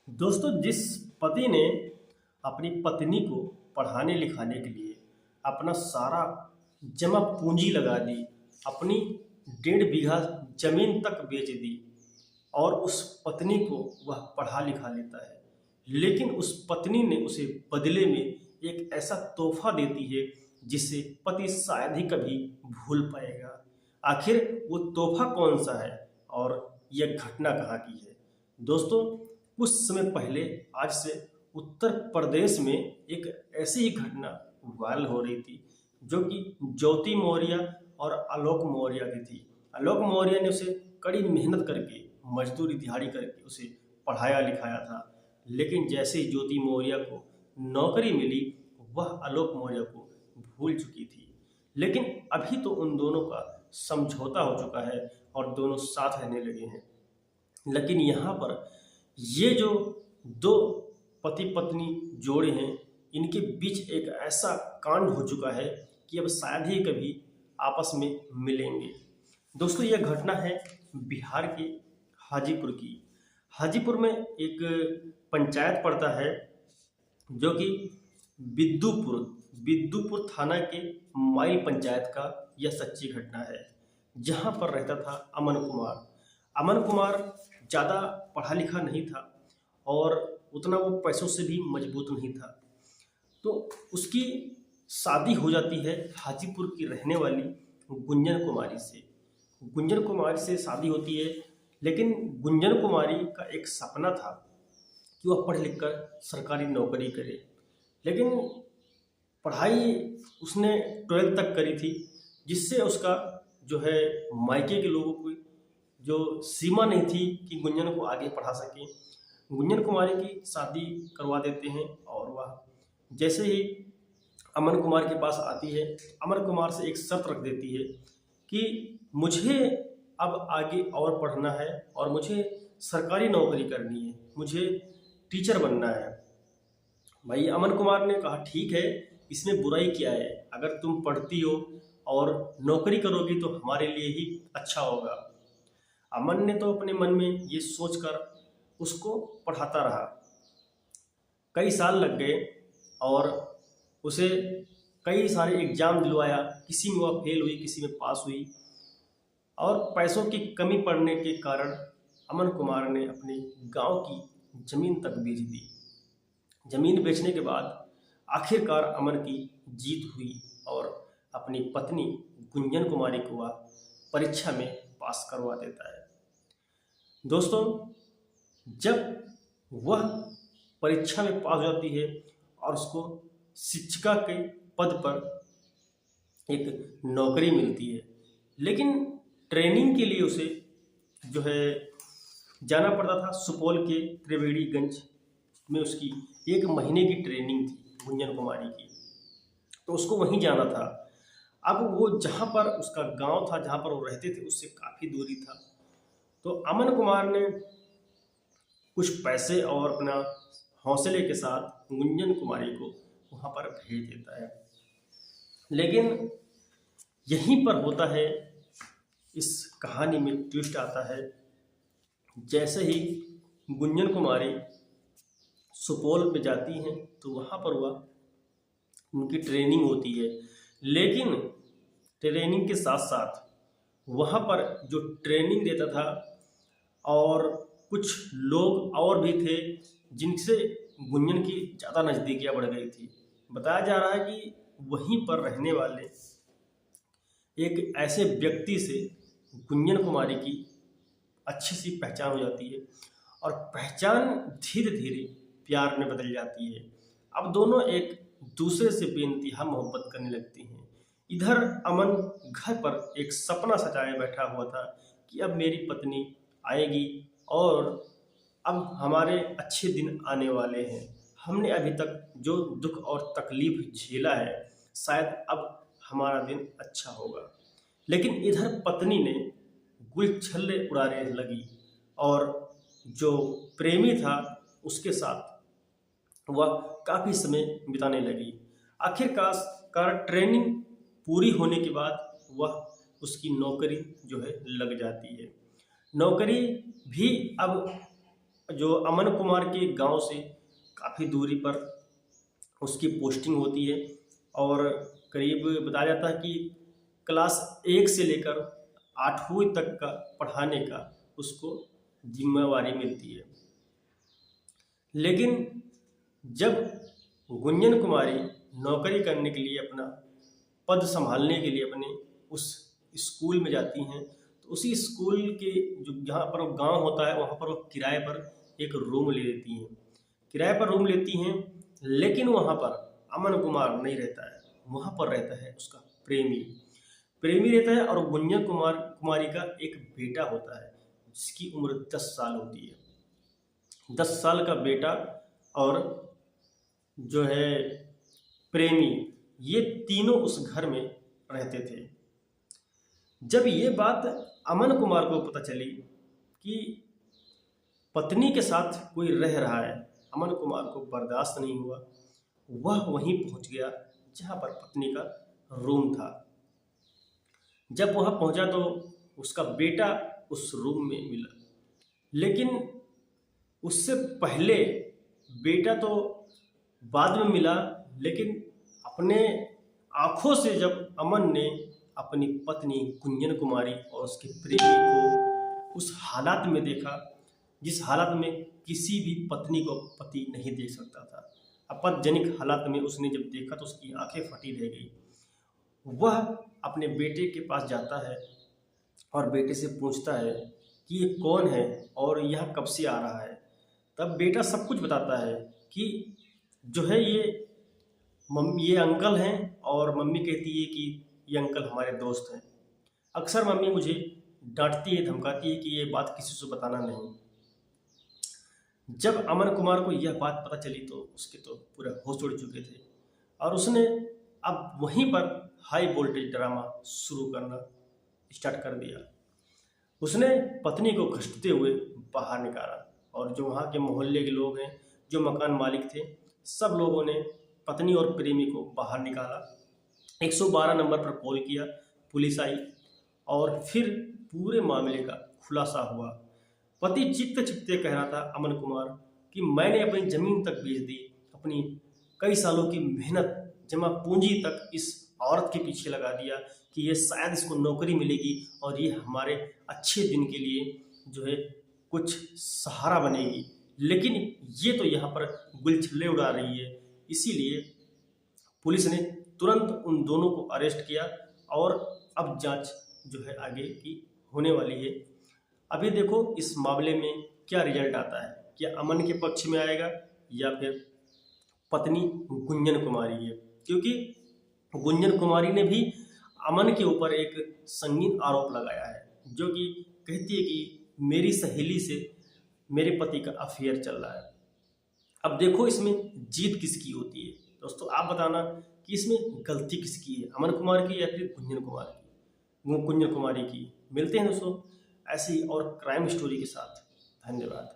दोस्तों, जिस पति ने अपनी पत्नी को पढ़ाने लिखाने के लिए अपना सारा जमा पूंजी लगा दी, अपनी 1.5 बीघा जमीन तक बेच दी और उस पत्नी को वह पढ़ा लिखा लेता है, लेकिन उस पत्नी ने उसे बदले में एक ऐसा तोहफा देती है जिसे पति शायद ही कभी भूल पाएगा। आखिर वो तोहफा कौन सा है और यह घटना कहाँ की है? दोस्तों, कुछ समय पहले आज से उत्तर प्रदेश में एक ऐसी ही घटना वायरल हो रही थी जो कि ज्योति मौर्य और आलोक मौर्य की थी। आलोक मौर्य ने उसे कड़ी मेहनत करके मजदूरी दिहाड़ी करके उसे पढ़ाया लिखाया था, लेकिन जैसे ही ज्योति मौर्य को नौकरी मिली वह आलोक मौर्य को भूल चुकी थी। लेकिन अभी तो उन दोनों का समझौता हो चुका है और दोनों साथ रहने लगे हैं। लेकिन यहाँ पर ये जो दो पति पत्नी जोड़े हैं, इनके बीच एक ऐसा कांड हो चुका है कि अब शायद ही कभी आपस में मिलेंगे। दोस्तों, यह घटना है बिहार के हाजीपुर की। हाजीपुर में एक पंचायत पड़ता है जो कि बिद्दुपुर बिद्दुपुर थाना के माइल पंचायत का यह सच्ची घटना है, जहाँ पर रहता था अमन कुमार। अमन कुमार ज़्यादा पढ़ा लिखा नहीं था और उतना वो पैसों से भी मजबूत नहीं था, तो उसकी शादी हो जाती है हाजीपुर की रहने वाली गुंजन कुमारी से। गुंजन कुमारी से शादी होती है, लेकिन गुंजन कुमारी का एक सपना था कि वह पढ़ लिख कर सरकारी नौकरी करे। लेकिन पढ़ाई उसने 12th तक करी थी, जिससे उसका जो है मायके के लोगों को जो सीमा नहीं थी कि गुंजन को आगे पढ़ा सके। गुंजन कुमारी की शादी करवा देते हैं और वह जैसे ही अमन कुमार के पास आती है, अमन कुमार से एक शर्त रख देती है कि मुझे अब आगे और पढ़ना है और मुझे सरकारी नौकरी करनी है, मुझे टीचर बनना है। भाई अमन कुमार ने कहा ठीक है, इसमें बुराई क्या है? अगर तुम पढ़ती हो और नौकरी करोगी तो हमारे लिए ही अच्छा होगा। अमन ने तो अपने मन में ये सोचकर उसको पढ़ाता रहा। कई साल लग गए और उसे कई सारे एग्जाम दिलवाया, किसी में वह फेल हुई, किसी में पास हुई, और पैसों की कमी पड़ने के कारण अमन कुमार ने अपने गांव की ज़मीन तक बेच दी। ज़मीन बेचने के बाद आखिरकार अमन की जीत हुई और अपनी पत्नी गुंजन कुमारी को वह परीक्षा में पास करवा देता है। दोस्तों, जब वह परीक्षा में पास हो जाती है और उसको शिक्षिका के पद पर एक नौकरी मिलती है, लेकिन ट्रेनिंग के लिए उसे जो है जाना पड़ता था। सुपौल के त्रिवेणीगंज में उसकी 1 महीने की ट्रेनिंग थी गुंजन कुमारी की, तो उसको वहीं जाना था। अब वो जहाँ पर उसका गांव था, जहाँ पर वो रहते थे, उससे काफ़ी दूरी था। तो अमन कुमार ने कुछ पैसे और अपना हौसले के साथ गुंजन कुमारी को वहाँ पर भेज देता है। लेकिन यहीं पर होता है, इस कहानी में ट्विस्ट आता है। जैसे ही गुंजन कुमारी सुपौल पे जाती हैं तो वहाँ पर वह उनकी ट्रेनिंग होती है, लेकिन ट्रेनिंग के साथ साथ वहाँ पर जो ट्रेनिंग देता था और कुछ लोग और भी थे जिनसे गुंजन की ज़्यादा नज़दीकियाँ बढ़ गई थी। बताया जा रहा है कि वहीं पर रहने वाले एक ऐसे व्यक्ति से गुंजन कुमारी की अच्छी सी पहचान हो जाती है और पहचान धीरे धीरे प्यार में बदल जाती है। अब दोनों एक दूसरे से बेइंतहा मोहब्बत करने लगती हैं। इधर अमन घर पर एक सपना सजाए बैठा हुआ था कि अब मेरी पत्नी आएगी और अब हमारे अच्छे दिन आने वाले हैं। हमने अभी तक जो दुख और तकलीफ झेला है, शायद अब हमारा दिन अच्छा होगा। लेकिन इधर पत्नी ने गुलछल्ले उड़ाने लगी और जो प्रेमी था उसके साथ वह काफ़ी समय बिताने लगी। आखिरकार ट्रेनिंग पूरी होने के बाद वह उसकी नौकरी जो है लग जाती है। नौकरी भी अब जो अमन कुमार के गांव से काफ़ी दूरी पर उसकी पोस्टिंग होती है और करीब बताया जाता है कि क्लास 1 से लेकर 8वीं तक का पढ़ाने का उसको जिम्मेवारी मिलती है। लेकिन जब गुंजन कुमारी नौकरी करने के लिए अपना पद संभालने के लिए अपने उस स्कूल में जाती हैं, तो उसी स्कूल के जो जहाँ पर गांव होता है वहाँ पर वो किराए पर एक रूम ले लेती हैं। किराए पर रूम लेती हैं, लेकिन वहाँ पर अमन कुमार नहीं रहता है, वहाँ पर रहता है उसका प्रेमी। प्रेमी रहता है और गुंजन कुमारी का एक बेटा होता है जिसकी उम्र 10 साल होती है। 10 साल का बेटा और जो है प्रेमी, ये तीनों उस घर में रहते थे। जब ये बात अमन कुमार को पता चली कि पत्नी के साथ कोई रह रहा है, अमन कुमार को बर्दाश्त नहीं हुआ। वह वहीं पहुंच गया जहां पर पत्नी का रूम था। जब वह पहुंचा तो उसका बेटा उस रूम में मिला, लेकिन उससे पहले बेटा तो बाद में मिला, लेकिन अपने आंखों से जब अमन ने अपनी पत्नी गुंजन कुमारी और उसके प्रेमी को उस हालात में देखा जिस हालात में किसी भी पत्नी को पति नहीं देख सकता था, आपत्तिजनक हालात में उसने जब देखा तो उसकी आंखें फटी रह गई। वह अपने बेटे के पास जाता है और बेटे से पूछता है कि ये कौन है और यह कब से आ रहा है। तब बेटा सब कुछ बताता है कि जो है ये अंकल हैं, और मम्मी कहती है कि ये अंकल हमारे दोस्त हैं। अक्सर मम्मी मुझे डांटती है, धमकाती है कि ये बात किसी से बताना नहीं। जब अमन कुमार को यह बात पता चली तो उसके तो पूरा होश उड़ चुके थे और उसने अब वहीं पर हाई वोल्टेज ड्रामा शुरू करना स्टार्ट कर दिया। उसने पत्नी को घसीटते हुए बाहर निकाला और जो वहाँ के मोहल्ले के लोग हैं, जो मकान मालिक थे, सब लोगों ने पत्नी और प्रेमी को बाहर निकाला। 112 नंबर पर कॉल किया, पुलिस आई और फिर पूरे मामले का खुलासा हुआ। पति चित्ते चित्ते कह रहा था अमन कुमार कि मैंने अपनी ज़मीन तक बेच दी, अपनी कई सालों की मेहनत जमा पूंजी तक इस औरत के पीछे लगा दिया कि ये शायद इसको नौकरी मिलेगी और ये हमारे अच्छे दिन के लिए जो है कुछ सहारा बनेगी, लेकिन ये तो यहाँ पर गुलछल्ले उड़ा रही है। इसीलिए पुलिस ने तुरंत उन दोनों को अरेस्ट किया और अब जांच जो है आगे की होने वाली है। अभी देखो इस मामले में क्या रिजल्ट आता है, क्या अमन के पक्ष में आएगा या फिर पत्नी गुंजन कुमारी है, क्योंकि गुंजन कुमारी ने भी अमन के ऊपर एक संगीन आरोप लगाया है, जो कि कहती है कि मेरी सहेली से मेरे पति का अफेयर चल रहा है। अब देखो इसमें जीत किसकी होती है। दोस्तों आप बताना कि इसमें गलती किसकी है, अमन कुमार की या फिर गुंजन कुमारी की। मिलते हैं दोस्तों ऐसी और क्राइम स्टोरी के साथ। धन्यवाद।